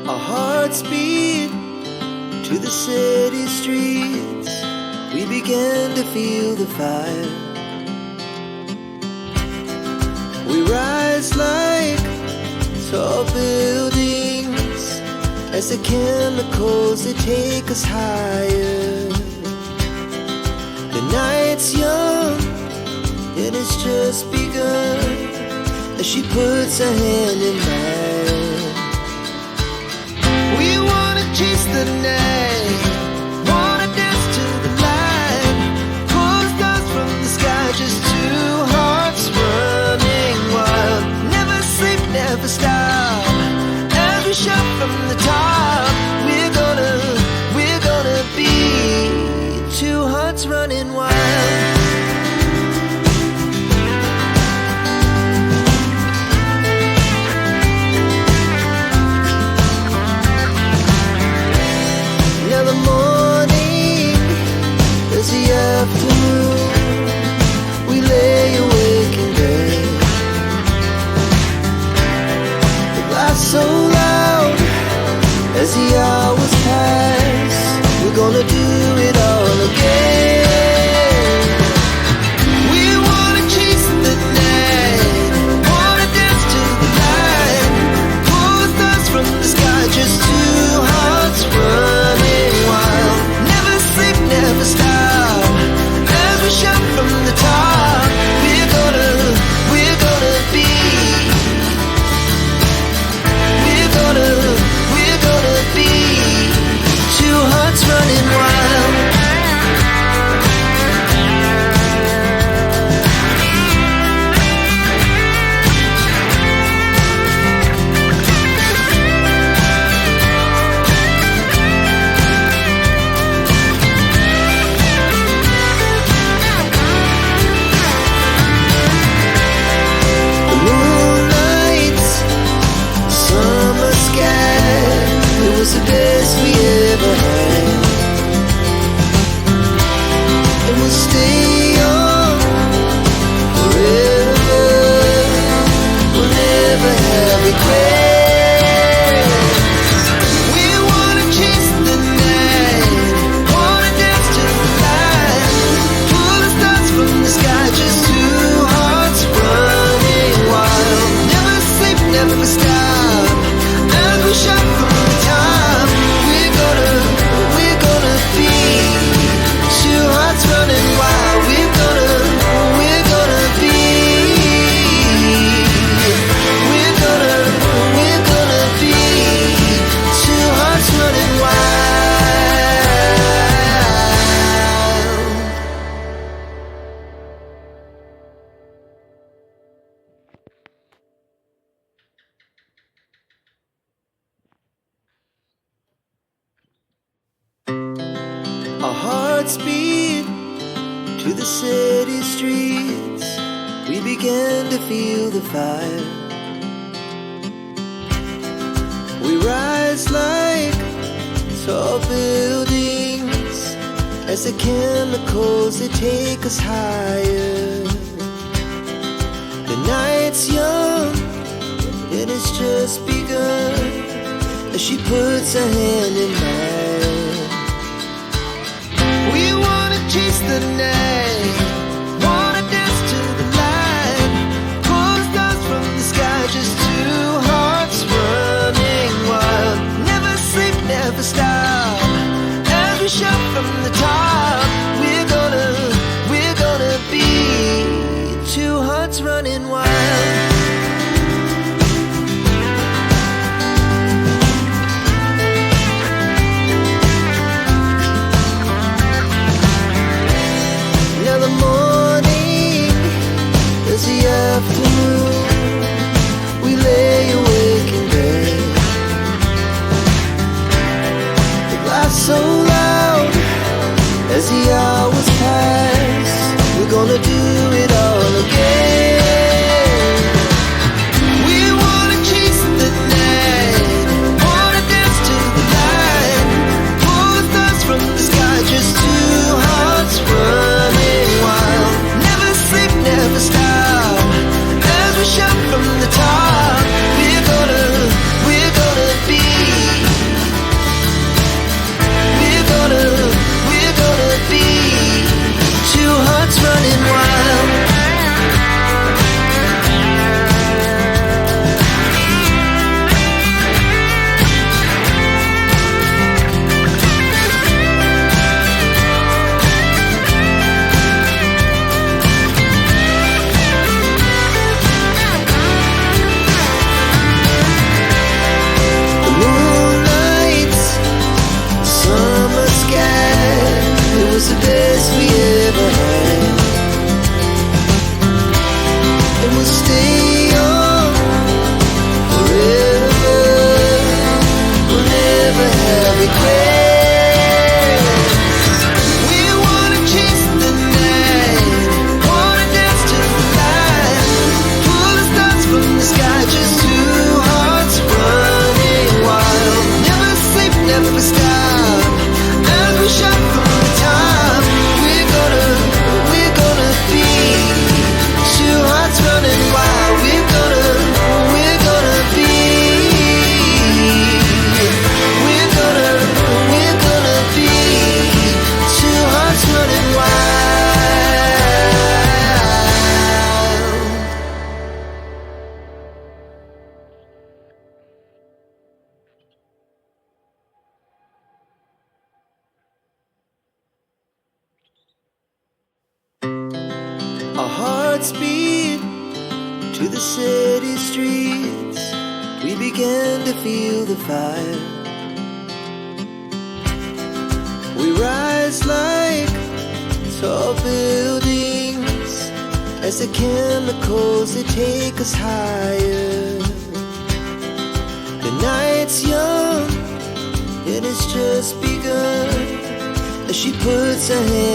Our hearts beat to the city streets. We began to feel the fire. We rise like tall buildings as the chemicals, they take us higher. The night's young and it's just begun as she puts her hand in mine. We wanna chase the night, wanna dance to the light, pull stars from the sky, just two hearts running wild. Never sleep, never stop, as we shout from the top. We're gonna be two hearts running wild. Afternoon, we lay awake in bed. The glass so loud as the hours pass. We're gonna do it all again. We wanna chase the night, wanna dance to the light, pull stars from the sky, just two hearts running wild. Never sleep, never stop, shout from the top. We're gonna be. We're gonna be two hearts running wild. The best we ever had, and we'll stay on forever. We'll never have regrets. We wanna chase the night, wanna dance to the light, pull the stars from the sky, just two hearts running wild. Never sleep, never stop, as we shout from the top. Running wild, we're gonna be. We're gonna be two hearts running wild. Our hearts beat to the city streets. We began to feel the fire. We rise like tall buildings as the chemicals, they take us higher. The night's young and it's just begun as she puts her hand in mine. We wanna chase the night, wanna dance to the light, pull stars from the sky, just two hearts running wild. Never sleep, never stop, as we shout from the top. We're gonna be two hearts running wild. Our hearts beat to the city streets. We began to feel the fire. We rise like tall buildings as the chemicals, they take us higher. The night's young and it's just begun as she puts her hand